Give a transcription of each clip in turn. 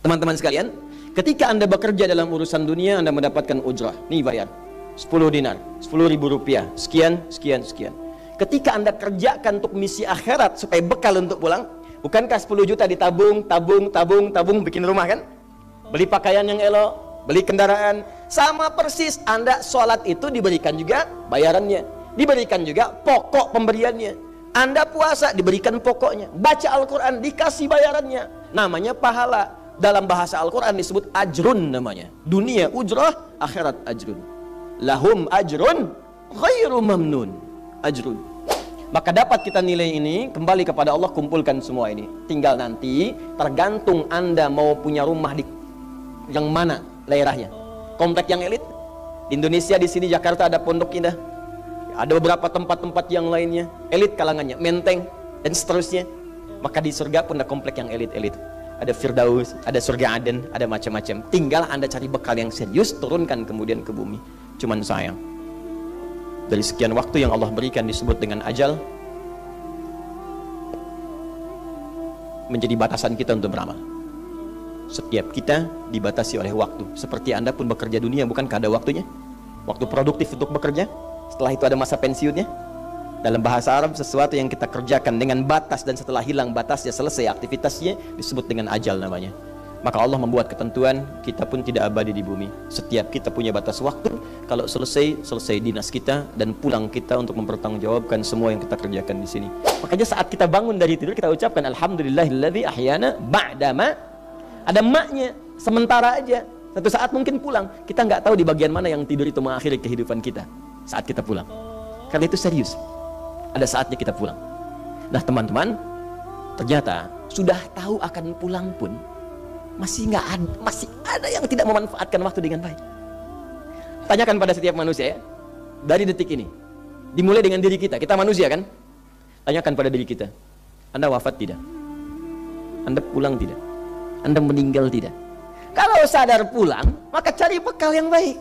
Teman-teman sekalian, ketika Anda bekerja dalam urusan dunia, Anda mendapatkan ujrah. Nih bayar 10 dinar, 10.000 rupiah, sekian, sekian, sekian. Ketika Anda kerjakan untuk misi akhirat supaya bekal untuk pulang, bukankah 10 juta ditabung, tabung, bikin rumah kan? Beli pakaian yang elok, beli kendaraan. Sama persis, Anda sholat itu diberikan juga bayarannya, diberikan juga pokok pemberiannya. Anda puasa diberikan pokoknya, baca Al-Quran dikasih bayarannya, namanya pahala. Dalam bahasa Al-Quran disebut ajrun namanya. Dunia ujrah, akhirat ajrun. Lahum ajrun ghairu mamnun. Ajrun. Maka dapat kita nilai ini, kembali kepada Allah, kumpulkan semua ini. Tinggal nanti tergantung Anda mau punya rumah di yang mana daerahnya. Komplek yang elit di Indonesia, di sini Jakarta ada Pondok Indah, ada beberapa tempat-tempat yang lainnya elit kalangannya, Menteng dan seterusnya. Maka di surga pun ada komplek yang elit-elit, ada Firdaus, ada surga Aden, ada macam-macam. Tinggal Anda cari bekal yang serius, turunkan kemudian ke bumi. Cuman sayang, dari sekian waktu yang Allah berikan disebut dengan ajal, menjadi batasan kita untuk beramal. Setiap kita dibatasi oleh waktu. Seperti Anda pun bekerja dunia, bukankah ada waktunya? Waktu produktif untuk bekerja, setelah itu ada masa pensiunnya. Dalam bahasa Arab, sesuatu yang kita kerjakan dengan batas dan setelah hilang batasnya, selesai aktivitasnya, disebut dengan ajal namanya. Maka Allah membuat ketentuan, kita pun tidak abadi di bumi. Setiap kita punya batas waktu. Kalau selesai dinas kita dan pulang kita untuk mempertanggungjawabkan semua yang kita kerjakan di sini. Makanya saat kita bangun dari tidur, kita ucapkan alhamdulillahilladzi ahyana ba'dama. Ada maknya, sementara aja. Satu saat mungkin pulang. Kita nggak tahu di bagian mana yang tidur itu mengakhiri kehidupan kita saat kita pulang. Karena itu serius. Ada saatnya kita pulang. Nah teman-teman, ternyata sudah tahu akan pulang pun masih ada yang tidak memanfaatkan waktu dengan baik. Tanyakan pada setiap manusia ya, dari detik ini, dimulai dengan diri kita. Kita manusia kan? Tanyakan pada diri kita, Anda wafat tidak? Anda pulang tidak? Anda meninggal tidak? Kalau sadar pulang, maka cari bekal yang baik.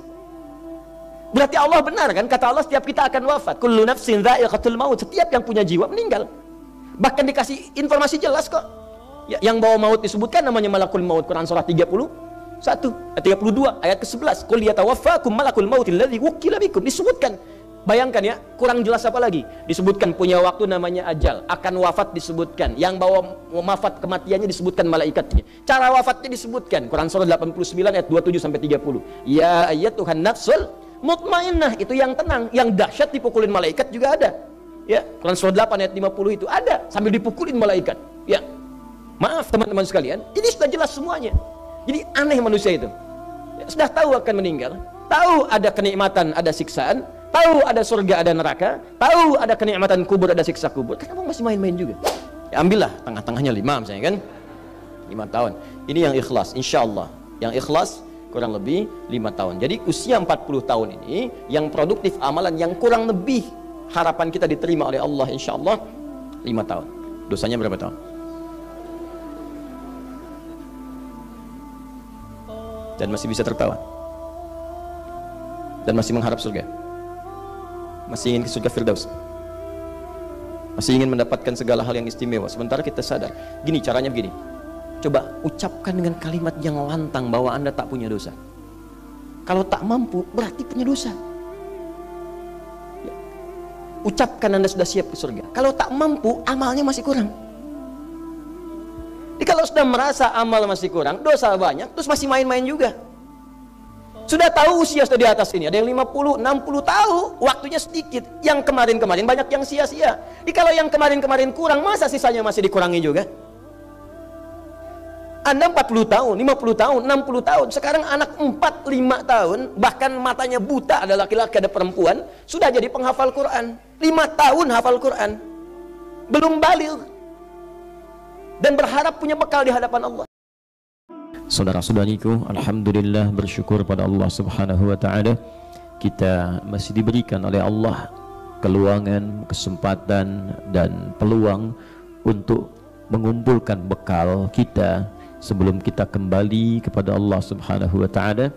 Berarti Allah benar kan? Kata Allah, setiap kita akan wafat. Kullu nafsin dha'iqatul maut. Setiap yang punya jiwa meninggal. Bahkan dikasih informasi jelas kok. Yang bawa maut disebutkan namanya malakul maut. Quran surah 32 ayat ke-11. Qul yatawaffakum malakul maut alladzi wukkila bikum. Disebutkan. Bayangkan ya, kurang jelas apa lagi? Disebutkan punya waktu namanya ajal. Akan wafat disebutkan. Yang bawa wafat kematiannya disebutkan malaikatnya. Cara wafatnya disebutkan. Quran surah 89 ayat 27 sampai 30. Ya ayyatuhan nafsul mutmainnah, itu yang tenang. Yang dahsyat dipukulin malaikat juga ada. Ya, Quran surah 8 ayat 50 itu ada sambil dipukulin malaikat. Ya. Maaf teman-teman sekalian, ini sudah jelas semuanya. Jadi aneh manusia itu. Ya, sudah tahu akan meninggal, tahu ada kenikmatan, ada siksaan, tahu ada surga, ada neraka, tahu ada kenikmatan kubur, ada siksa kubur. Kenapa masih main-main juga? Ya, ambillah tengah-tengahnya 5 misalnya kan. 5 tahun. Ini yang ikhlas, insya Allah. Yang ikhlas kurang lebih 5 tahun. Jadi usia 40 tahun ini yang produktif amalan yang kurang lebih harapan kita diterima oleh Allah insya Allah 5 tahun. Dosanya berapa tahun? Dan masih bisa tertawa. Dan masih mengharap surga. Masih ingin ke surga Firdaus. Masih ingin mendapatkan segala hal yang istimewa. Sementara kita sadar, gini caranya begini. Coba ucapkan dengan kalimat yang lantang bahwa Anda tak punya dosa. Kalau tak mampu, berarti punya dosa. Ya. Ucapkan Anda sudah siap ke surga. Kalau tak mampu, amalnya masih kurang. Jadi kalau sudah merasa amal masih kurang, dosa banyak, terus masih main-main juga. Sudah tahu usia sudah di atas ini, ada yang 50, 60 tahu, waktunya sedikit. Yang kemarin-kemarin banyak yang sia-sia. Jadi kalau yang kemarin-kemarin kurang, masa sisanya masih dikurangi juga? Anda 40 tahun, 50 tahun, 60 tahun. Sekarang anak 4, 5 tahun, bahkan matanya buta, ada laki-laki, ada perempuan, sudah jadi penghafal Quran. 5 tahun hafal Quran. Belum baligh. Dan berharap punya bekal di hadapan Allah. Saudara-saudariku, alhamdulillah, bersyukur pada Allah Subhanahu wa taala, kita masih diberikan oleh Allah keluangan, kesempatan dan peluang untuk mengumpulkan bekal kita sebelum kita kembali kepada Allah Subhanahu wa taala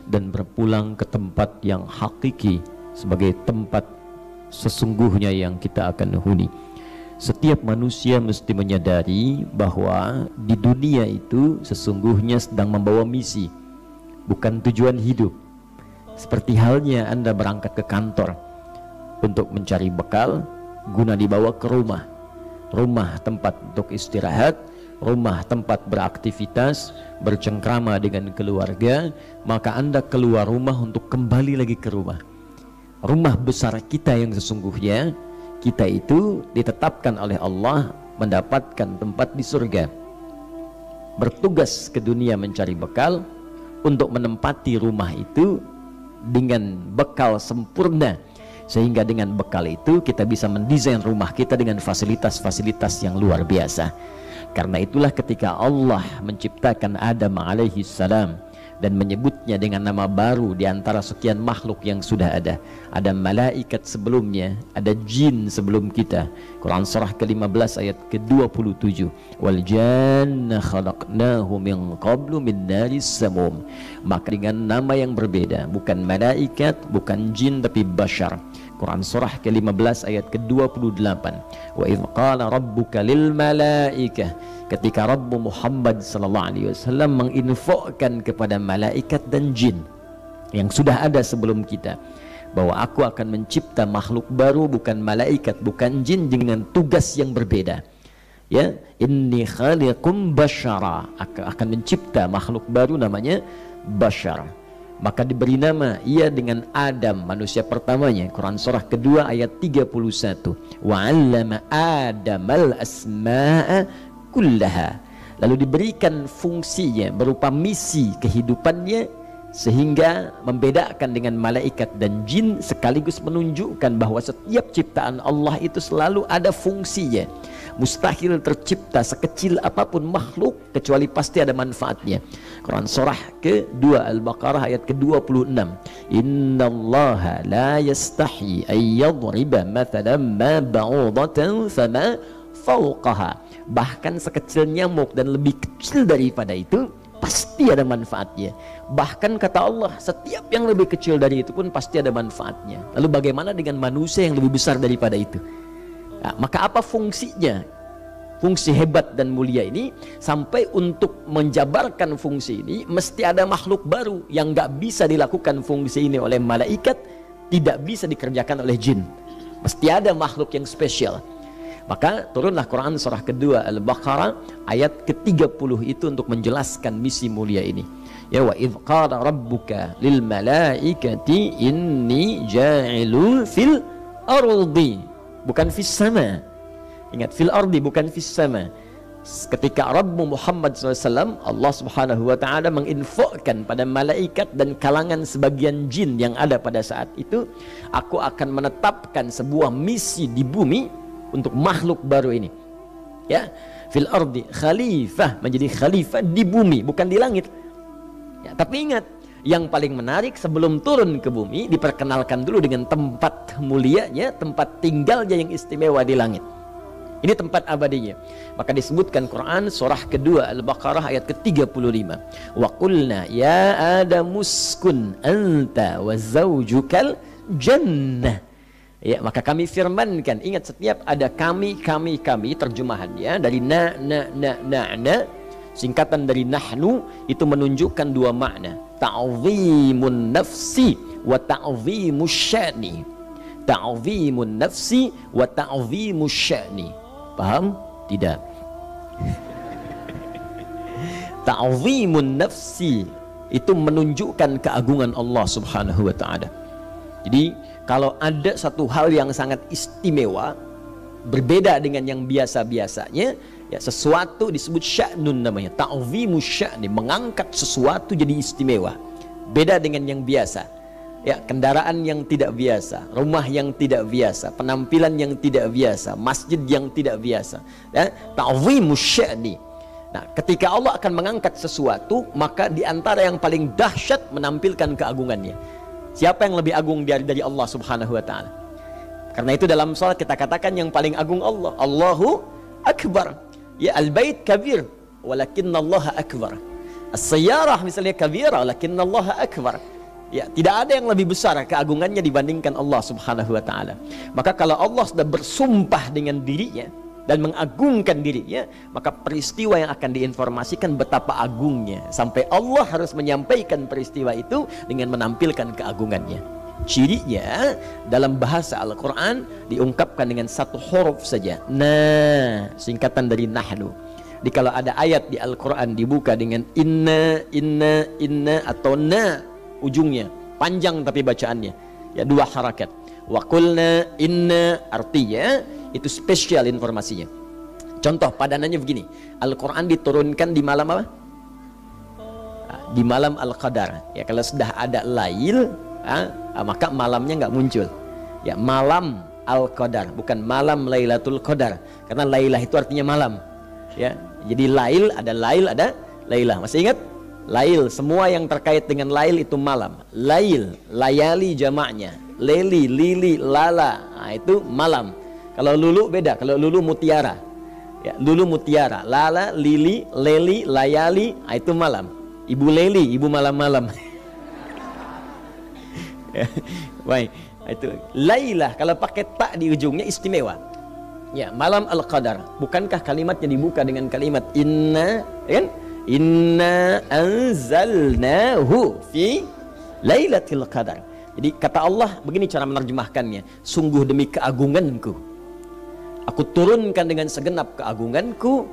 dan berpulang ke tempat yang hakiki sebagai tempat sesungguhnya yang kita akan huni. Setiap manusia mesti menyadari bahwa di dunia itu sesungguhnya sedang membawa misi, bukan tujuan hidup. Seperti halnya Anda berangkat ke kantor untuk mencari bekal guna dibawa ke rumah. Rumah tempat untuk istirahat, rumah tempat beraktivitas, bercengkrama dengan keluarga. Maka Anda keluar rumah untuk kembali lagi ke rumah. Rumah besar kita yang sesungguhnya, kita itu ditetapkan oleh Allah mendapatkan tempat di surga. Bertugas ke dunia mencari bekal untuk menempati rumah itu dengan bekal sempurna, sehingga dengan bekal itu kita bisa mendesain rumah kita dengan fasilitas-fasilitas yang luar biasa. Karena itulah ketika Allah menciptakan Adam alaihi salam dan menyebutnya dengan nama baru di antara sekian makhluk yang sudah ada. Ada malaikat sebelumnya, ada jin sebelum kita. Quran surah ke-15 ayat ke-27. Wal janna khalaqnahu min qablu min naris samum. Maka dengan nama yang berbeda, bukan malaikat, bukan jin, tapi bashar. Quran surah ke-15 ayat ke-28. Wa idh qala rabbuka lil malaikah, ketika Rabbu Muhammad sallallahu alaihi wasallam menginfokan kepada malaikat dan jin yang sudah ada sebelum kita bahwa aku akan mencipta makhluk baru, bukan malaikat, bukan jin, dengan tugas yang berbeda. Ya, inni khaliqum basyara, akan mencipta makhluk baru namanya bashar. Maka diberi nama ia dengan Adam, manusia pertamanya. Quran surah kedua ayat 31. Wa 'allama Adamal asma'a kullaha. Lalu diberikan fungsinya berupa misi kehidupannya, sehingga membedakan dengan malaikat dan jin, sekaligus menunjukkan bahwa setiap ciptaan Allah itu selalu ada fungsinya. Mustahil tercipta sekecil apapun makhluk kecuali pasti ada manfaatnya. Quran surah ke-2 Al-Baqarah ayat ke-26. Innallaha la yastahi ay yadriba mathalan ma ba'udatan fama fawqaha. Bahkan sekecil nyamuk dan lebih kecil daripada itu pasti ada manfaatnya. Bahkan kata Allah, setiap yang lebih kecil dari itu pun pasti ada manfaatnya. Lalu bagaimana dengan manusia yang lebih besar daripada itu? Nah, maka apa fungsinya? Fungsi hebat dan mulia ini, sampai untuk menjabarkan fungsi ini mesti ada makhluk baru yang gak bisa dilakukan fungsi ini oleh malaikat, tidak bisa dikerjakan oleh jin. Mesti ada makhluk yang spesial. Maka turunlah Quran surah kedua Al-Baqarah ayat ke-30 itu untuk menjelaskan misi mulia ini. Ya, wa idh qala rabbuka lil malaikati inni ja'ilun fil ardi, bukan fis sama. Ingat, fil ardi bukan fis sama. Ketika Rabbu Muhammad SAW, Allah Subhanahu wa ta'ala menginfokan pada malaikat dan kalangan sebagian jin yang ada pada saat itu, aku akan menetapkan sebuah misi di bumi untuk makhluk baru ini. Ya, fil ardi khalifah, menjadi khalifah di bumi, bukan di langit. Ya, tapi ingat, yang paling menarik sebelum turun ke bumi diperkenalkan dulu dengan tempat mulianya, tempat tinggalnya yang istimewa di langit. Ini tempat abadinya. Maka disebutkan Quran surah kedua Al-Baqarah ayat ke-35. Wa qulna ya adamuskun anta wa zawjukal jannah. Ya, maka kami firmankan. Ingat, setiap ada kami terjemahannya dari na, singkatan dari nahnu, itu menunjukkan dua makna. Ta'zimun nafsi wa ta'zimus sya'ni. Ta'zimun nafsi wa ta'zimus sya'ni. Paham? Tidak. Ta'zimun nafsi itu menunjukkan keagungan Allah Subhanahu wa ta'ala. Jadi kalau ada satu hal yang sangat istimewa, berbeda dengan yang biasa-biasanya, ya sesuatu disebut sya'nun namanya. Ta'zimus sya'ni, mengangkat sesuatu jadi istimewa. Beda dengan yang biasa. Ya, kendaraan yang tidak biasa, rumah yang tidak biasa, penampilan yang tidak biasa, masjid yang tidak biasa. Ya, ta'zimus sya'ni. Nah, ketika Allah akan mengangkat sesuatu, maka di antara yang paling dahsyat menampilkan keagungannya. Siapa yang lebih agung dari Allah Subhanahu wa ta'ala? Karena itu dalam salat kita katakan yang paling agung Allah. Allahu akbar. Ya, al-bait kabir walakinnallaha akbar. As-sayyarah misalnya kabira walakinnallaha akbar. Ya, tidak ada yang lebih besar keagungannya dibandingkan Allah Subhanahu wa ta'ala. Maka kalau Allah sudah bersumpah dengan dirinya, dan mengagungkan dirinya, maka peristiwa yang akan diinformasikan betapa agungnya, sampai Allah harus menyampaikan peristiwa itu dengan menampilkan keagungannya. Cirinya dalam bahasa Al-Quran diungkapkan dengan satu huruf saja, nah, singkatan dari nahnu. Jadi kalau ada ayat di Al-Quran dibuka dengan inna, inna, inna, atau na, ujungnya panjang tapi bacaannya ya 2 harakat. Wa qulna inna, artinya itu spesial informasinya. Contoh padanannya begini, Al-Quran diturunkan di malam apa? Di malam Al-Qadar. Ya, kalau sudah ada lail, maka malamnya nggak muncul. Ya, malam Al-Qadar, bukan malam Lailatul Qadar, karena lailah itu artinya malam. Ya, jadi lail, ada lailah. Masih ingat? Lail, semua yang terkait dengan lail itu malam. Lail, layali jamaknya. Leli, lili, lala, nah, itu malam. Kalau lulu beda, kalau lulu mutiara. Ya, lulu mutiara, lala, lili, leli, layali, nah, itu malam. Ibu Leli, ibu malam-malam. Ya, baik, itu lailah kalau pakai tak di ujungnya istimewa. Ya, malam Al-Qadar. Bukankah kalimatnya dibuka dengan kalimat inna, kan? Inna anzalnahu fi lailatul qadar. Jadi kata Allah begini cara menerjemahkannya, sungguh demi keagunganku aku turunkan dengan segenap keagunganku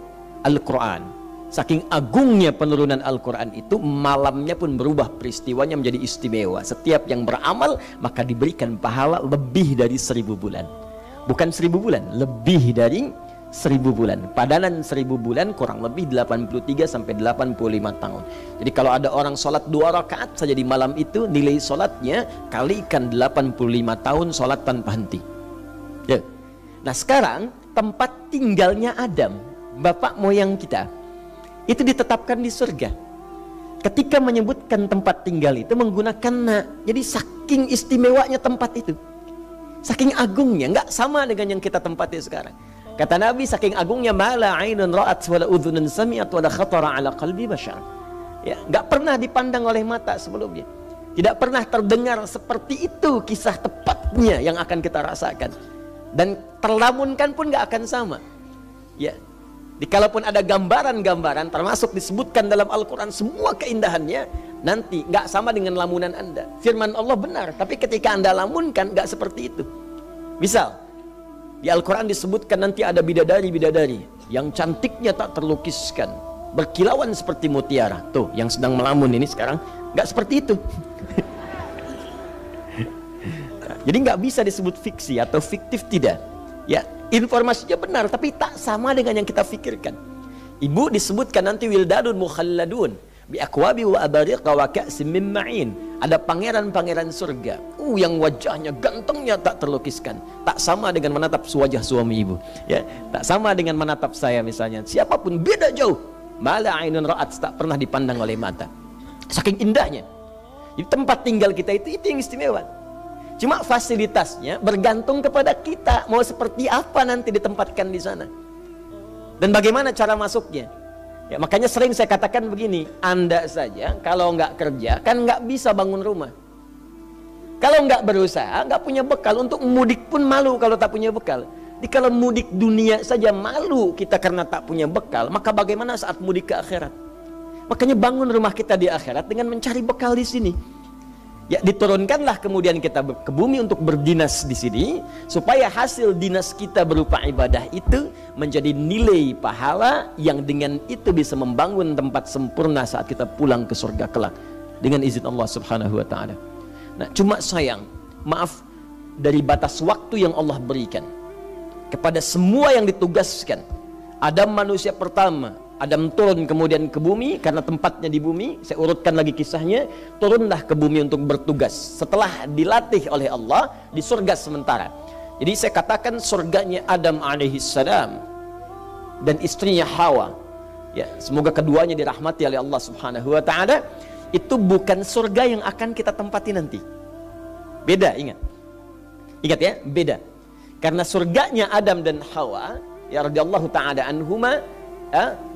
Al-Quran. Saking agungnya penurunan Al-Quran itu, malamnya pun berubah peristiwanya menjadi istimewa. Setiap yang beramal maka diberikan pahala lebih dari 1000 bulan. Bukan 1000 bulan, lebih dari 1000 bulan. Padanan 1000 bulan kurang lebih 83 sampai 85 tahun. Jadi kalau ada orang sholat 2 rakaat saja di malam itu, nilai sholatnya kalikan 85 tahun sholat tanpa henti. Ya. Nah sekarang tempat tinggalnya Adam, bapak moyang kita, itu ditetapkan di surga. Ketika menyebutkan tempat tinggal itu menggunakan na. Jadi saking istimewanya tempat itu, saking agungnya, nggak sama dengan yang kita tempati sekarang. Kata Nabi, saking agungnya, mala ainun ra'at wala udhunun sami'at wala khatara ala qalbi bashar. Ya, nggak pernah dipandang oleh mata sebelumnya. Tidak pernah terdengar seperti itu kisah tepatnya yang akan kita rasakan. Dan terlamunkan pun nggak akan sama. Ya. Kalaupun ada gambaran-gambaran termasuk disebutkan dalam Al-Quran semua keindahannya, nanti nggak sama dengan lamunan Anda. Firman Allah benar, tapi ketika Anda lamunkan nggak seperti itu. Misal di Al-Quran disebutkan nanti ada bidadari-bidadari yang cantiknya tak terlukiskan, berkilauan seperti mutiara. Tuh yang sedang melamun ini sekarang nggak seperti itu. Jadi nggak bisa disebut fiksi atau fiktif, tidak. Ya, informasinya benar tapi tak sama dengan yang kita pikirkan. Ibu disebutkan nanti wildanun mukhalladun bi akwabi wa abariqa wa ka'sim min ma'in. Ada pangeran-pangeran surga yang wajahnya gantengnya tak terlukiskan. Tak sama dengan menatap wajah suami ibu, ya. Tak sama dengan menatap saya misalnya. Siapapun beda jauh. Mala ainun ra'at, tak pernah dipandang oleh mata. Saking indahnya. Di tempat tinggal kita itu yang istimewa. Cuma fasilitasnya bergantung kepada kita mau seperti apa nanti ditempatkan di sana dan bagaimana cara masuknya. Ya, makanya sering saya katakan begini, Anda saja kalau nggak kerja kan nggak bisa bangun rumah. Kalau nggak berusaha, nggak punya bekal. Untuk mudik pun malu kalau tak punya bekal. Jadi kalau mudik dunia saja malu kita karena tak punya bekal, maka bagaimana saat mudik ke akhirat? Makanya bangun rumah kita di akhirat dengan mencari bekal di sini. Ya, diturunkanlah kemudian kita ke bumi untuk berdinas di sini, supaya hasil dinas kita berupa ibadah itu menjadi nilai pahala yang dengan itu bisa membangun tempat sempurna saat kita pulang ke surga kelak dengan izin Allah Subhanahu wa taala. Nah, cuma sayang, maaf, dari batas waktu yang Allah berikan kepada semua yang ditugaskan. Adam manusia pertama, Adam turun kemudian ke bumi karena tempatnya di bumi. Saya urutkan lagi kisahnya. Turunlah ke bumi untuk bertugas setelah dilatih oleh Allah di surga sementara. Jadi saya katakan surganya Adam alaihissalam dan istrinya Hawa, ya, semoga keduanya dirahmati oleh Allah Subhanahu wa taala. Itu bukan surga yang akan kita tempati nanti. Beda, ingat. Ingat ya, beda. Karena surganya Adam dan Hawa, ya radhiyallahu taala anhuma,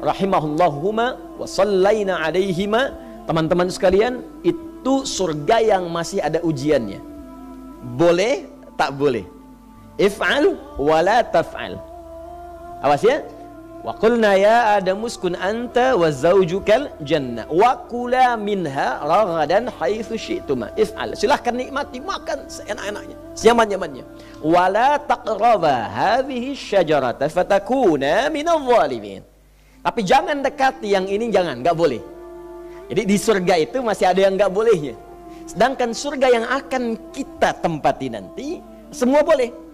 rahimahullahuma wa sallaina alaihima, teman-teman sekalian, itu surga yang masih ada ujiannya. Boleh tak boleh, if'al wala taf'al. Awas ya. Wa qulna ya Adam uskun anta wa zaujukal jannah wa kula minha ragadan haitsu syi'tuma. If'al. Silahkan nikmati, makan seenak-enaknya, senyaman-nyamannya. Wala taqraba hadhihi syajarata fatakuna minadh dhalimin. Tapi jangan dekati yang ini, jangan, enggak boleh. Jadi di surga itu masih ada yang enggak bolehnya. Sedangkan surga yang akan kita tempati nanti semua boleh.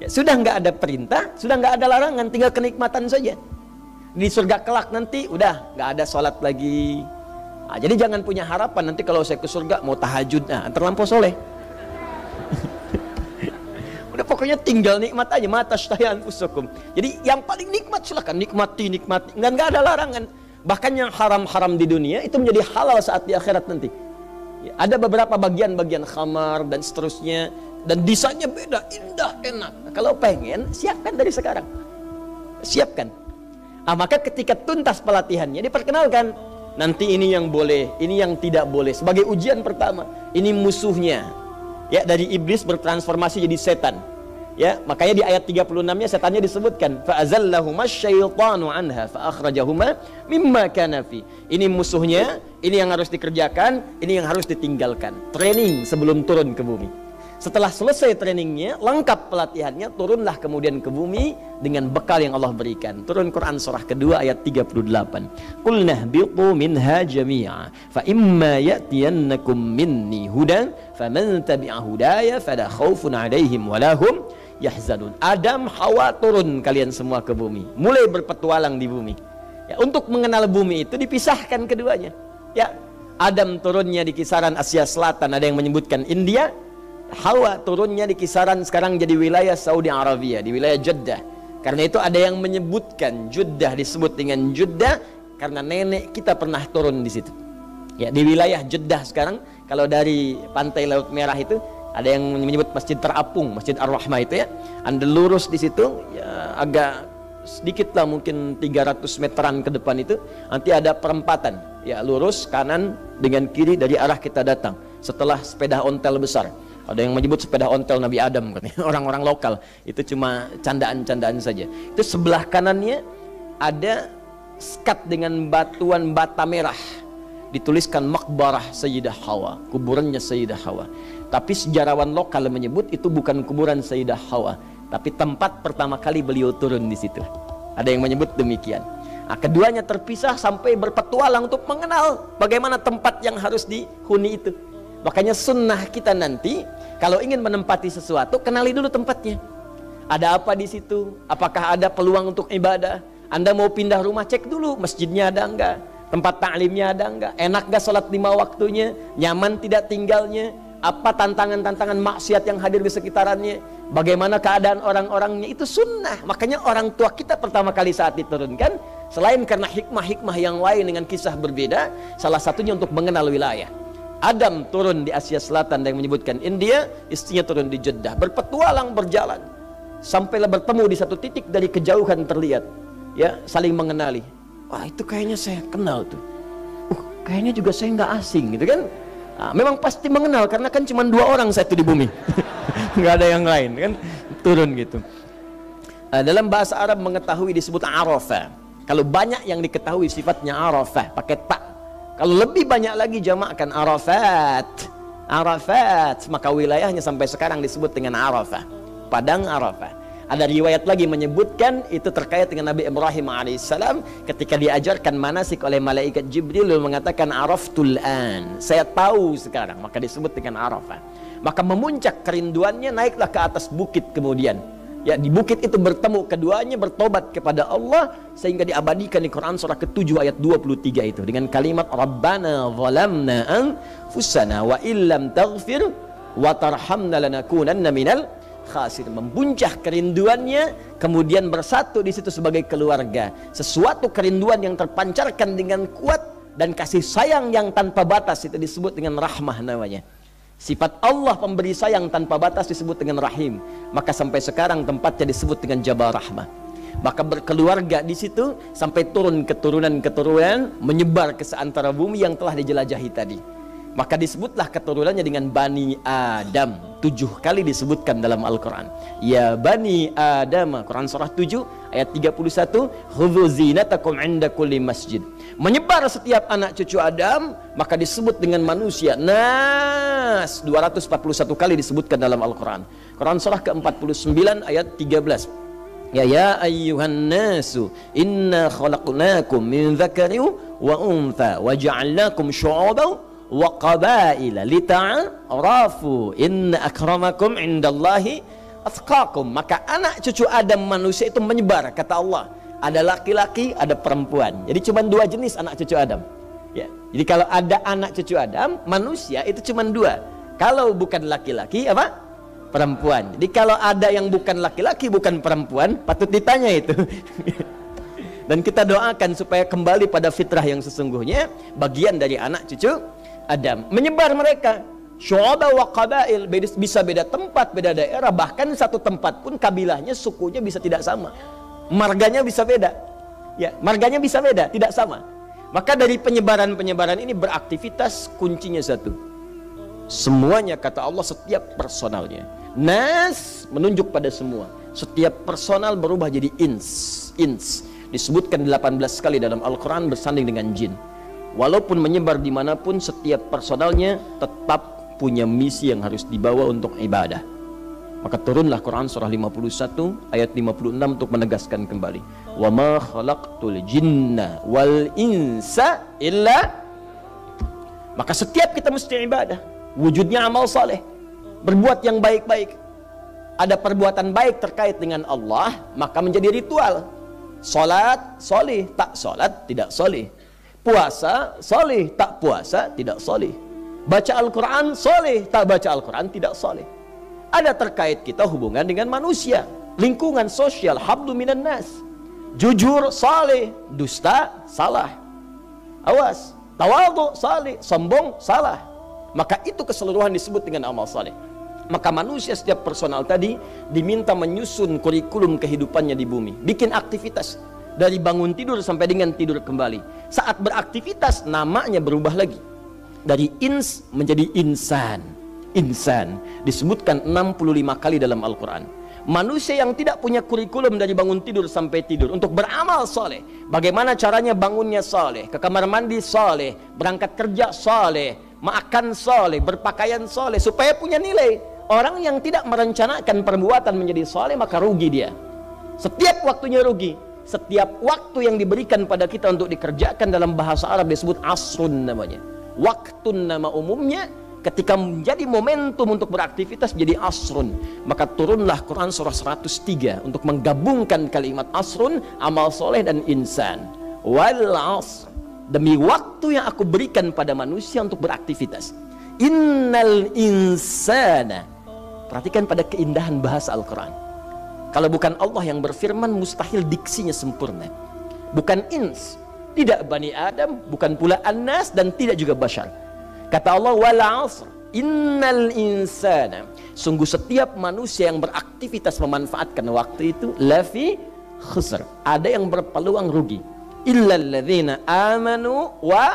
Ya, sudah nggak ada perintah, sudah nggak ada larangan, tinggal kenikmatan saja. Di surga kelak nanti udah nggak ada sholat lagi. Nah, jadi jangan punya harapan nanti kalau saya ke surga mau tahajud, nah terlampau soleh. Udah pokoknya tinggal nikmat aja, mata sytahian usukum. Jadi yang paling nikmat silakan nikmati, nggak ada larangan. Bahkan yang haram-haram di dunia itu menjadi halal saat di akhirat nanti. Ya, ada beberapa bagian-bagian khamar dan seterusnya. Dan desainnya beda, indah, enak. Nah, kalau pengen, siapkan dari sekarang. Siapkan. Maka ketika tuntas pelatihannya, diperkenalkan. Nanti ini yang boleh, ini yang tidak boleh. Sebagai ujian pertama, ini musuhnya. Ya, dari iblis bertransformasi jadi setan. Ya, makanya di ayat 36-nya setannya disebutkan, fa'azallahuma syaitanu anha fa'akhrajahuma mimma kana fi. Ini musuhnya, ini yang harus dikerjakan, ini yang harus ditinggalkan. Training sebelum turun ke bumi. Setelah selesai trainingnya, lengkap pelatihannya, turunlah kemudian ke bumi dengan bekal yang Allah berikan. Turun Quran surah kedua ayat 38. Qul nahbitu minha jami'a fa imma ya'tiyannakum minni hudan faman tabi'a hudaya fala khaufun 'alaihim wa lahum yahzanun. Adam, Hawa turun kalian semua ke bumi, mulai berpetualang di bumi. Ya, untuk mengenal bumi itu dipisahkan keduanya. Ya, Adam turunnya di kisaran Asia Selatan, ada yang menyebutkan India. Hawa turunnya di kisaran sekarang jadi wilayah Saudi Arabia, di wilayah Jeddah. Karena itu ada yang menyebutkan Jeddah disebut dengan Jeddah karena nenek kita pernah turun di situ. Ya, di wilayah Jeddah sekarang, kalau dari pantai Laut Merah itu ada yang menyebut Masjid Terapung, Masjid Ar-Rahmah itu ya. Anda lurus di situ, ya, agak sedikit lah mungkin 300 meteran ke depan itu, nanti ada perempatan. Ya, lurus kanan dengan kiri dari arah kita datang. Setelah sepeda ontel besar. Ada yang menyebut sepeda ontel Nabi Adam, orang-orang lokal. Itu cuma candaan-candaan saja. Itu sebelah kanannya ada sekat dengan batuan bata merah. Dituliskan Maqbarah Sayyidah Hawa, kuburannya Sayyidah Hawa. Tapi sejarawan lokal menyebut itu bukan kuburan Sayyidah Hawa, tapi tempat pertama kali beliau turun di situ. Ada yang menyebut demikian. Nah, keduanya terpisah sampai berpetualang untuk mengenal bagaimana tempat yang harus dihuni itu. Makanya sunnah kita nanti kalau ingin menempati sesuatu, kenali dulu tempatnya. Ada apa di situ? Apakah ada peluang untuk ibadah? Anda mau pindah rumah, cek dulu masjidnya ada enggak, tempat ta'limnya ada enggak, enak enggak sholat 5 waktunya, nyaman tidak tinggalnya, apa tantangan-tantangan maksiat yang hadir di sekitarannya, bagaimana keadaan orang-orangnya. Itu sunnah. Makanya orang tua kita pertama kali saat diturunkan, selain karena hikmah-hikmah yang lain dengan kisah berbeda, salah satunya untuk mengenal wilayah. Adam turun di Asia Selatan, yang menyebutkan India, istrinya turun di Jeddah, berpetualang berjalan sampailah bertemu di satu titik, dari kejauhan terlihat ya saling mengenali. Wah, itu kayaknya saya kenal tuh, kayaknya juga saya nggak asing gitu kan. Nah, memang pasti mengenal karena kan cuma 2 orang satu di bumi, nggak ada yang lain kan, turun gitu. Dalam bahasa Arab mengetahui disebut arafah. Kalau banyak yang diketahui sifatnya arafah, pakai ta. Kalau lebih banyak lagi jamakkan Arafat. Arafat, maka wilayahnya sampai sekarang disebut dengan Arafah, Padang Arafah. Ada riwayat lagi menyebutkan itu terkait dengan Nabi Ibrahim alaihissalam ketika diajarkan manasik oleh malaikat Jibril, mengatakan Araftul an, saya tahu sekarang, maka disebut dengan Arafah. Maka memuncak kerinduannya, naiklah ke atas bukit kemudian. Ya, di bukit itu bertemu keduanya, bertobat kepada Allah, sehingga diabadikan di Quran surah ke-7 ayat 23 itu dengan kalimat Rabbana zalamna anfusana wa illam taghfir wa tarhamna lanakunanna minal khasir. Membuncah kerinduannya, kemudian bersatu di situ sebagai keluarga. Sesuatu kerinduan yang terpancarkan dengan kuat dan kasih sayang yang tanpa batas, itu disebut dengan rahmah namanya. Sifat Allah pemberi sayang tanpa batas disebut dengan Rahim. Maka sampai sekarang tempatnya disebut dengan Jabal Rahmah. Maka berkeluarga di situ sampai turun keturunan-keturunan, menyebar ke seantara bumi yang telah dijelajahi tadi. Maka disebutlah keturunannya dengan Bani Adam. 7 kali disebutkan dalam Al-Quran. Ya Bani Adam, Quran surah 7 ayat 31, khudhu zinatakum inda kulli masjid. Menyebar setiap anak cucu Adam, maka disebut dengan manusia. Nas 241 kali disebutkan dalam Al-Quran. Quran surah ke-49 ayat 13. Ya ayyuhan nasu inna khalaqnakum min dzakarin wa untha wa ja'alnakum syu'uban wa qabaila lita'arafu inna akramakum indallahi atqakum. Maka anak cucu Adam manusia itu menyebar, kata Allah. Ada laki-laki, ada perempuan. Jadi cuma 2 jenis anak cucu Adam. Ya. Jadi kalau ada anak cucu Adam manusia itu cuma 2. Kalau bukan laki-laki apa? Perempuan. Jadi kalau ada yang bukan laki-laki, bukan perempuan, patut ditanya itu. Dan kita doakan supaya kembali pada fitrah yang sesungguhnya, bagian dari anak cucu Adam. Menyebar mereka. Syu'aba wa qabail, bisa beda tempat, beda daerah, bahkan satu tempat pun kabilahnya, sukunya bisa tidak sama. Marganya bisa beda. Ya, marganya bisa beda, tidak sama. Maka dari penyebaran-penyebaran ini beraktivitas kuncinya satu. Semuanya kata Allah setiap personalnya. Nas menunjuk pada semua. Setiap personal berubah jadi ins. Disebutkan 18 kali dalam Al-Quran bersanding dengan jin. Walaupun menyebar dimanapun, setiap personalnya tetap punya misi yang harus dibawa untuk ibadah. Maka turunlah Quran surah 51 ayat 56 untuk menegaskan kembali. Wa ma khalaqtul jinna wal insa illa. Maka setiap kita mesti ibadah. Wujudnya amal saleh. Berbuat yang baik-baik. Ada perbuatan baik terkait dengan Allah, maka menjadi ritual. Salat soleh, tak salat tidak soleh. Puasa soleh, tak puasa tidak soleh. Baca Al-Quran soleh, tak baca Al-Quran tidak soleh. Ada terkait kita hubungan dengan manusia, lingkungan sosial, hablu minan nas. Jujur saleh, dusta salah. Awas, tawadhu saleh, sombong salah. Maka itu keseluruhan disebut dengan amal saleh. Maka manusia setiap personal tadi diminta menyusun kurikulum kehidupannya di bumi, bikin aktivitas dari bangun tidur sampai dengan tidur kembali. Saat beraktivitas namanya berubah lagi, dari ins menjadi insan. Insan disebutkan 65 kali dalam Al-Quran. Manusia yang tidak punya kurikulum dari bangun tidur sampai tidur untuk beramal soleh. Bagaimana caranya bangunnya soleh, ke kamar mandi soleh, berangkat kerja soleh, makan soleh, berpakaian soleh, supaya punya nilai. Orang yang tidak merencanakan perbuatan menjadi soleh, maka rugi dia. Setiap waktunya rugi. Setiap waktu yang diberikan pada kita untuk dikerjakan dalam bahasa Arab disebut asrun namanya. Waktu nama umumnya ketika menjadi momentum untuk beraktivitas menjadi asrun. Maka turunlah Quran surah 103 untuk menggabungkan kalimat asrun, amal soleh dan insan. Wal asr, demi waktu yang aku berikan pada manusia untuk beraktivitas. Innal insana. Perhatikan pada keindahan bahasa Al-Quran. Kalau bukan Allah yang berfirman, mustahil diksinya sempurna. Bukan ins, tidak Bani Adam, bukan pula An-Nas, dan tidak juga Bashar. Kata Allah, wal asr, innal insana. Sungguh setiap manusia yang beraktivitas memanfaatkan waktu itu, lafi khusr. Ada yang berpeluang rugi. Illal ladzina amanu wa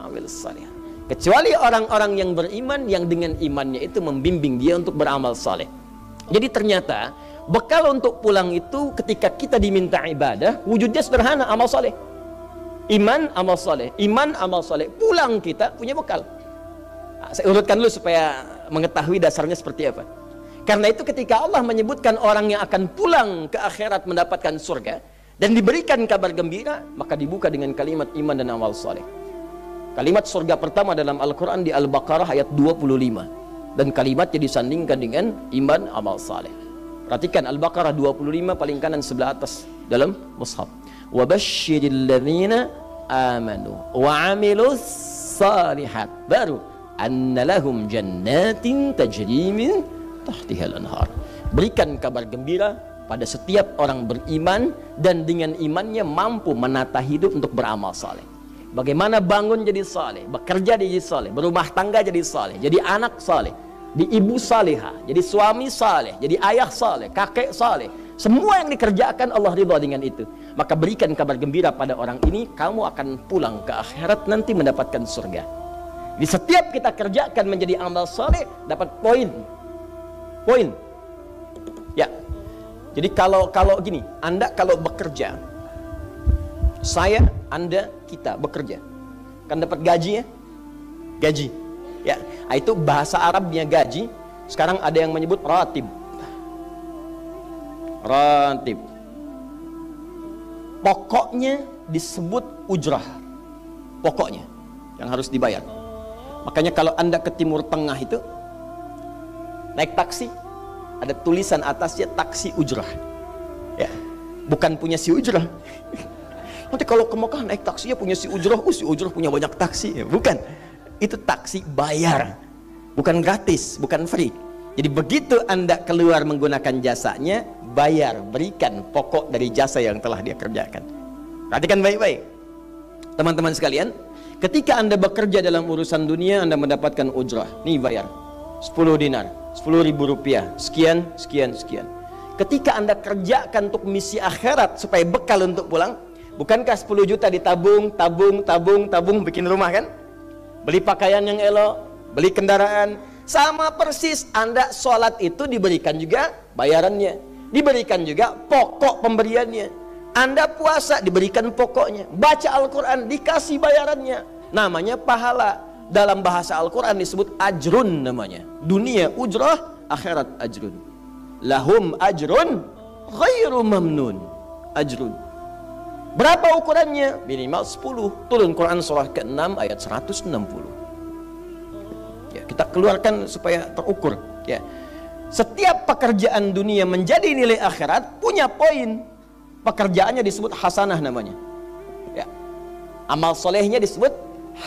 amilus salih. Kecuali orang-orang yang beriman, yang dengan imannya itu membimbing dia untuk beramal saleh. Jadi ternyata bekal untuk pulang itu ketika kita diminta ibadah, wujudnya sederhana, amal saleh. Iman, amal saleh. Iman, amal saleh. Pulang kita punya bekal. Nah, saya urutkan dulu supaya mengetahui dasarnya seperti apa. Karena itu ketika Allah menyebutkan orang yang akan pulang ke akhirat mendapatkan surga dan diberikan kabar gembira, maka dibuka dengan kalimat iman dan amal saleh. Kalimat surga pertama dalam Al-Quran di Al-Baqarah ayat 25. Dan kalimatnya disandingkan dengan iman amal saleh. Perhatikan Al-Baqarah 25 paling kanan sebelah atas dalam mushaf. Wa basyiril ladzina amanu wa amilus salihat. Baru anna lahum jannatin tajri min tahtihal anhar. Berikan kabar gembira pada setiap orang beriman dan dengan imannya mampu menata hidup untuk beramal saleh. Bagaimana bangun jadi saleh, bekerja jadi saleh, berumah tangga jadi saleh, jadi anak saleh, di ibu salihah, jadi suami saleh, jadi ayah saleh, kakek saleh. Semua yang dikerjakan Allah ridha dengan itu. Maka berikan kabar gembira pada orang ini, kamu akan pulang ke akhirat nanti mendapatkan surga. Di setiap kita kerjakan menjadi amal soleh, dapat poin. Poin. Ya. Jadi kalau gini, Anda kalau bekerja, saya, Anda, kita bekerja, kan dapat gaji ya? Gaji. Ya. Itu bahasa Arabnya gaji. Sekarang ada yang menyebut ratib. Ratib. Pokoknya disebut ujrah. Pokoknya yang harus dibayar. Makanya kalau Anda ke Timur Tengah itu naik taksi, ada tulisan atasnya taksi ujrah. Ya, bukan punya si ujrah. Nanti kalau ke Mekah naik taksinya punya si ujrah, si ujrah punya banyak taksi. Ya, bukan. Itu taksi bayar. Bukan gratis, bukan free. Jadi begitu Anda keluar menggunakan jasanya, bayar, berikan pokok dari jasa yang telah dia kerjakan. Perhatikan baik-baik. Teman-teman sekalian, ketika Anda bekerja dalam urusan dunia, Anda mendapatkan ujrah. Nih bayar 10 dinar, 10.000 rupiah, sekian, sekian, sekian. Ketika Anda kerjakan untuk misi akhirat supaya bekal untuk pulang, bukankah 10 juta ditabung, tabung, bikin rumah kan? Beli pakaian yang elok, beli kendaraan. Sama persis Anda sholat itu diberikan juga bayarannya, diberikan juga pokok pemberiannya. Anda puasa diberikan pokoknya, baca Al-Quran dikasih bayarannya, namanya pahala. Dalam bahasa Al-Quran disebut ajrun namanya. Dunia ujrah, akhirat ajrun. Lahum ajrun ghairu mamnun. Ajrun. Berapa ukurannya? Minimal 10. Turun Quran surah ke-6 ayat 160. Ya, kita keluarkan supaya terukur. Ya. Setiap pekerjaan dunia menjadi nilai akhirat punya poin. Pekerjaannya disebut hasanah namanya. Ya. Amal solehnya disebut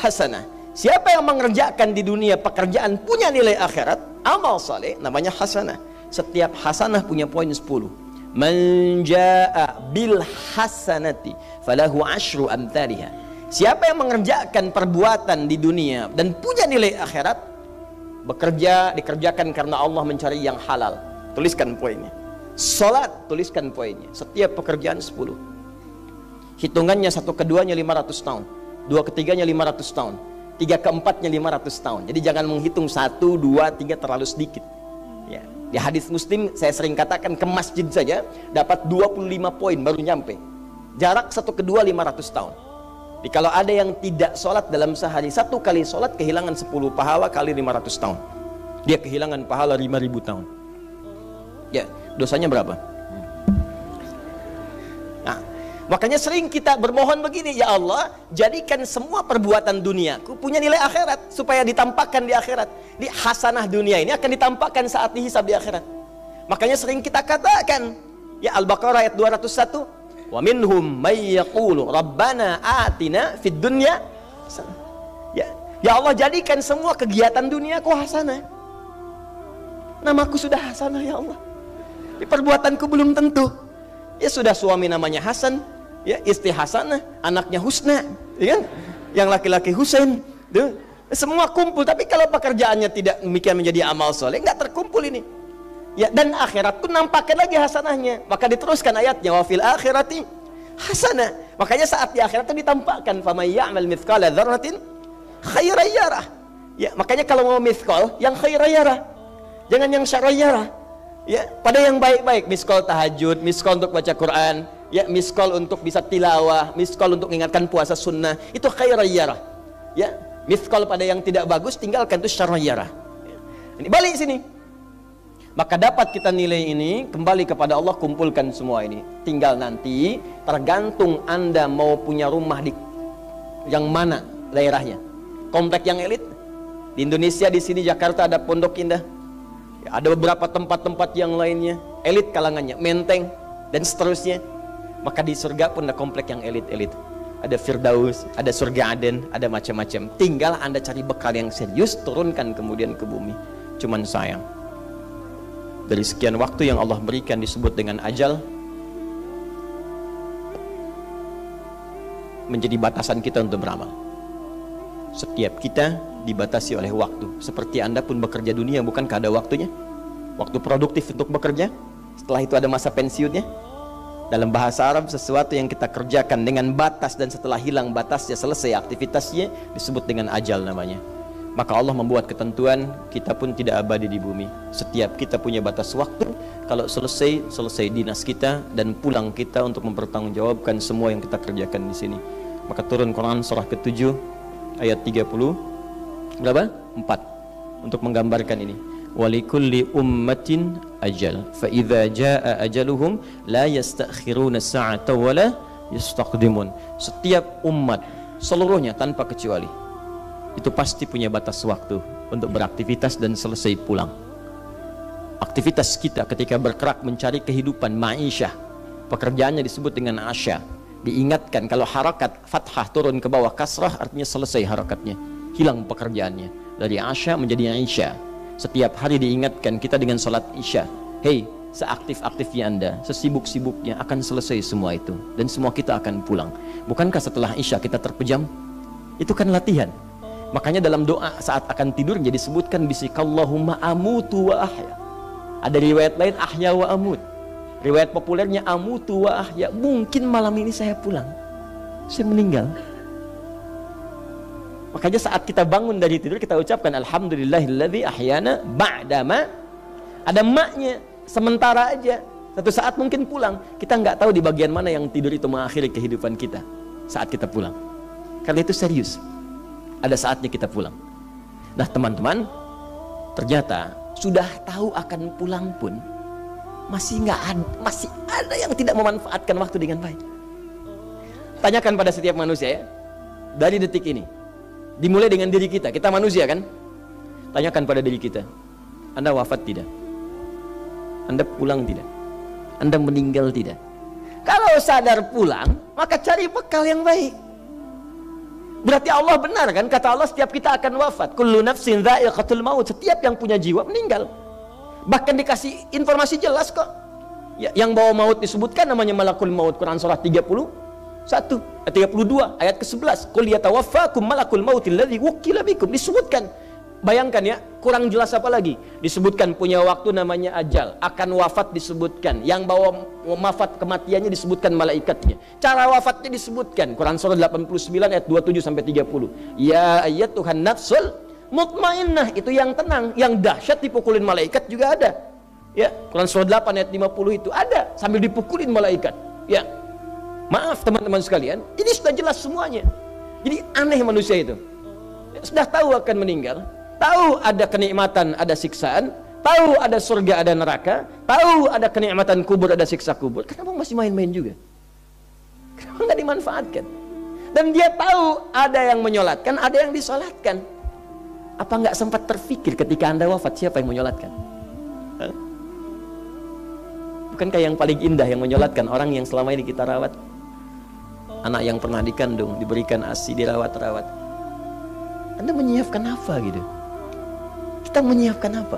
hasanah. Siapa yang mengerjakan di dunia pekerjaan punya nilai akhirat, amal soleh namanya hasanah. Setiap hasanah punya poin 10. Man jaa bil hasanati falahu asyru amthaliha. Siapa yang mengerjakan perbuatan di dunia dan punya nilai akhirat, bekerja dikerjakan karena Allah mencari yang halal, tuliskan poinnya. Salat, tuliskan poinnya. Setiap pekerjaan 10. Hitungannya 1 keduanya 500 tahun, 2 ketiganya 500 tahun, 3 keempatnya 500 tahun. Jadi jangan menghitung 1, 2, 3 terlalu sedikit. Ya. Di hadis Muslim saya sering katakan ke masjid saja dapat 25 poin baru nyampe. Jarak 1 kedua 500 tahun. Jadi kalau ada yang tidak sholat dalam sehari, 1 kali sholat kehilangan 10 pahala kali 500 tahun. Dia kehilangan pahala 5.000 tahun. Ya, dosanya berapa? Nah, makanya sering kita bermohon begini, ya Allah, jadikan semua perbuatan duniaku punya nilai akhirat supaya ditampakkan di akhirat. Di hasanah dunia ini akan ditampakkan saat dihisab di akhirat. Makanya sering kita katakan, ya Al-Baqarah ayat 201. Wa minhum may yaqulu rabbana atina fid dunya hasanah. Ya Allah, jadikan semua kegiatan duniaku hasanah. Namaku sudah hasanah ya Allah. Perbuatanku belum tentu. Ya sudah suami namanya Hasan, ya istri Hasanah, anaknya Husna, ya kan? Yang laki-laki Husain. Semua kumpul, tapi kalau pekerjaannya tidak demikian menjadi amal soleh, nggak terkumpul ini. Ya, dan akhirat pun nampakkan lagi hasanahnya. Maka diteruskan ayatnya, wa fil akhirati hasanah. Makanya saat di akhirat itu ditampakkan, famay ya'mal mithqala dzarratin khairan yarah. Ya, makanya kalau mau mithqal yang khairan yarah. Jangan yang syarran yarah. Ya, pada yang baik-baik, miskol tahajud, miskol untuk baca Quran, ya, miskol untuk bisa tilawah, miskol untuk mengingatkan puasa sunnah, itu khairan yarah. Ya, miskol pada yang tidak bagus tinggalkan, itu syarran yarah. Ya. Ini balik sini. Maka dapat kita nilai ini kembali kepada Allah, kumpulkan semua ini. Tinggal nanti tergantung Anda mau punya rumah di yang mana daerahnya. Komplek yang elit di Indonesia, di sini Jakarta ada Pondok Indah. Ya, ada beberapa tempat-tempat yang lainnya elit kalangannya, Menteng dan seterusnya. Maka di surga pun ada komplek yang elit-elit. Ada Firdaus, ada surga Aden, ada macam-macam. Tinggal Anda cari bekal yang serius, turunkan kemudian ke bumi. Cuman sayang, dari sekian waktu yang Allah berikan disebut dengan ajal, menjadi batasan kita untuk beramal. Setiap kita dibatasi oleh waktu. Seperti Anda pun bekerja dunia, bukankah ada waktunya? Waktu produktif untuk bekerja, setelah itu ada masa pensiunnya. Dalam bahasa Arab, sesuatu yang kita kerjakan dengan batas dan setelah hilang batasnya, selesai aktivitasnya, disebut dengan ajal namanya. Maka Allah membuat ketentuan, kita pun tidak abadi di bumi. Setiap kita punya batas waktu. Kalau selesai dinas kita dan pulang kita untuk mempertanggungjawabkan semua yang kita kerjakan di sini. Maka turun Quran surah ke-7 ayat 30 berapa? 4 untuk menggambarkan ini. Walikulli ummatin ajal, fa idza jaa ajaluhum la yastakhiruna sa'ata wa la yastaqdimun. Setiap umat seluruhnya tanpa kecuali itu pasti punya batas waktu untuk beraktivitas dan selesai pulang. Aktivitas kita ketika bergerak mencari kehidupan ma'isyah, pekerjaannya disebut dengan asya. Diingatkan kalau harakat fathah turun ke bawah kasrah artinya selesai harakatnya, hilang pekerjaannya. Dari asya menjadi isya. Setiap hari diingatkan kita dengan salat isya. Hei, seaktif-aktifnya Anda, sesibuk-sibuknya akan selesai semua itu dan semua kita akan pulang. Bukankah setelah isya kita terpejam? Itu kan latihan. Makanya dalam doa saat akan tidur jadi disebutkan bisikallahumma amutu wa ahya. Ada riwayat lain ahya wa amut. Riwayat populernya amutu wa ahya. Mungkin malam ini saya pulang, saya meninggal. Makanya saat kita bangun dari tidur kita ucapkan alhamdulillahilladzi ahyana ba'dama. Ada maknya, sementara aja. Satu saat mungkin pulang. Kita nggak tahu di bagian mana yang tidur itu mengakhiri kehidupan kita saat kita pulang. Karena itu serius. Ada saatnya kita pulang. Nah teman-teman, ternyata sudah tahu akan pulang pun masih ada yang tidak memanfaatkan waktu dengan baik. Tanyakan pada setiap manusia ya, dari detik ini, dimulai dengan diri kita. Kita manusia kan? Tanyakan pada diri kita, Anda wafat tidak? Anda pulang tidak? Anda meninggal tidak? Kalau sadar pulang, maka cari bekal yang baik. Berarti Allah benar kan? Kata Allah setiap kita akan wafat. Kullu nafsin dha'iqatul maut. Setiap yang punya jiwa meninggal. Bahkan dikasih informasi jelas kok. Ya, yang bawa maut disebutkan namanya malakul maut. Quran surah 32 ayat ke-11. Qul yatawaffakum malakul mautil ladzi wukkila bikum. Disebutkan. Bayangkan ya, kurang jelas apa lagi? Disebutkan punya waktu namanya ajal, akan wafat disebutkan, yang bawa wafat kematiannya disebutkan malaikatnya. Cara wafatnya disebutkan, Quran surah 89 ayat 27 sampai 30. Ya ayyatuhan nafsul mutmainnah, itu yang tenang, yang dahsyat dipukulin malaikat juga ada. Ya, Quran surah 8 ayat 50 itu ada sambil dipukulin malaikat. Ya. Maaf teman-teman sekalian, ini sudah jelas semuanya. Jadi aneh manusia itu. Sudah tahu akan meninggal, tahu ada kenikmatan, ada siksaan, tahu ada surga, ada neraka, tahu ada kenikmatan kubur, ada siksa kubur. Kenapa masih main-main juga? Kenapa nggak dimanfaatkan? Dan dia tahu ada yang menyolatkan, ada yang disolatkan. Apa nggak sempat terfikir ketika Anda wafat siapa yang menyolatkan? Bukankah yang paling indah yang menyolatkan orang yang selama ini kita rawat? Anak yang pernah dikandung, diberikan ASI, dirawat-rawat. Anda menyiapkan apa gitu? Kita menyiapkan apa?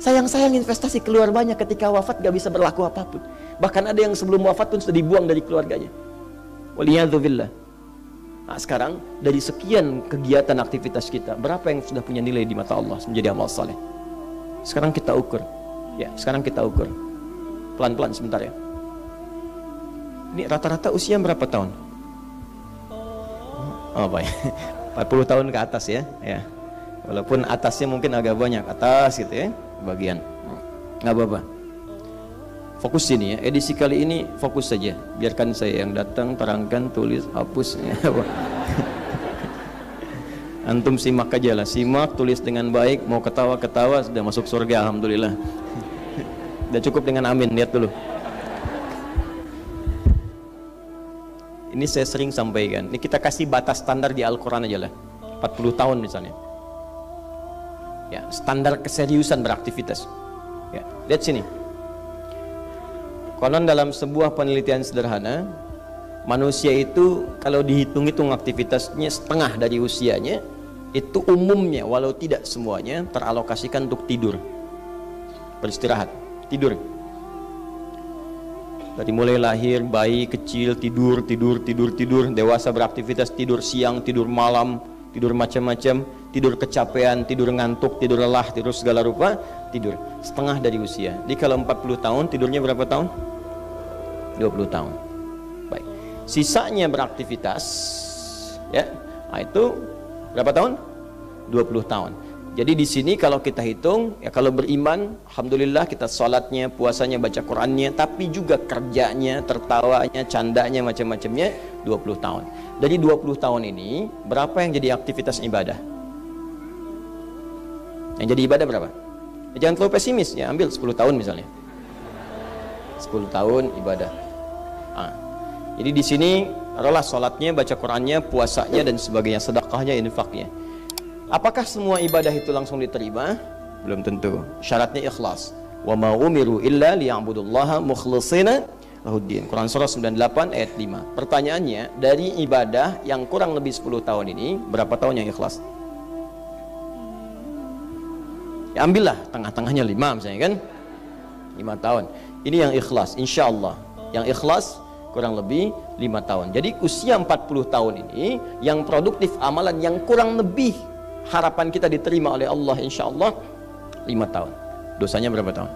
Sayang-sayang investasi keluar banyak, ketika wafat gak bisa berlaku apapun. Bahkan ada yang sebelum wafat pun sudah dibuang dari keluarganya. Waliyadzubillah. Nah, sekarang dari sekian kegiatan aktivitas kita, berapa yang sudah punya nilai di mata Allah menjadi amal saleh? Sekarang kita ukur. Ya, sekarang kita ukur. Pelan-pelan sebentar ya. Ini rata-rata usia berapa tahun? Oh, baik. 40 tahun ke atas ya. Ya. Walaupun atasnya mungkin agak banyak, atas gitu ya, bagian. Nggak apa-apa. Fokus sini ya, edisi kali ini fokus saja. Biarkan saya yang datang, terangkan, tulis, hapus. Ya. Antum simak aja lah, simak, tulis dengan baik, mau ketawa-ketawa, sudah masuk surga, alhamdulillah. Udah cukup dengan amin, lihat dulu. Ini saya sering sampaikan, ini kita kasih batas standar di Al-Quran aja lah, 40 tahun misalnya. Ya, standar keseriusan beraktivitas. Ya, lihat sini. Konon dalam sebuah penelitian sederhana, manusia itu kalau dihitung-hitung aktivitasnya setengah dari usianya, itu umumnya walau tidak semuanya teralokasikan untuk tidur, beristirahat, tidur. Dari mulai lahir, bayi kecil tidur, dewasa beraktivitas, tidur siang, tidur malam, tidur macam-macam, tidur kecapean, tidur ngantuk, tidur lelah, tidur segala rupa, tidur setengah dari usia. Jadi kalau 40 tahun tidurnya berapa tahun? 20 tahun. Baik. Sisanya beraktivitas ya. Nah, itu berapa tahun? 20 tahun. Jadi di sini kalau kita hitung, ya kalau beriman, alhamdulillah kita sholatnya, puasanya, baca Qur'annya, tapi juga kerjanya, tertawanya, candanya, macam-macamnya 20 tahun. Dari 20 tahun ini, berapa yang jadi aktivitas ibadah? Yang jadi ibadah berapa? Ya, jangan terlalu pesimis, ya ambil 10 tahun misalnya. 10 tahun ibadah. Jadi di sini adalah sholatnya, baca Qur'annya, puasanya dan sebagainya, sedekahnya, infaknya. Apakah semua ibadah itu langsung diterima? Belum tentu. Syaratnya ikhlas. Wa ma umiru illa liya'budullaha mukhlishina lahuddin. Quran surah 98 ayat 5. Pertanyaannya, dari ibadah yang kurang lebih 10 tahun ini, berapa tahun yang ikhlas? Ya ambillah tengah-tengahnya 5 misalnya kan. 5 tahun. Ini yang ikhlas, insya Allah. Yang ikhlas kurang lebih 5 tahun. Jadi usia 40 tahun ini yang produktif amalan yang kurang lebih harapan kita diterima oleh Allah insya Allah 5 tahun. Dosanya berapa tahun?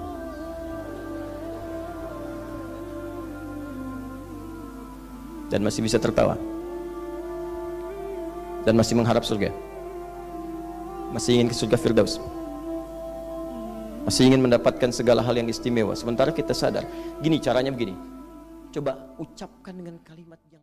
Dan masih bisa tertawa. Dan masih mengharap surga. Masih ingin ke surga Firdaus. Masih ingin mendapatkan segala hal yang istimewa. Sementara kita sadar, gini caranya begini. Coba ucapkan dengan kalimat yang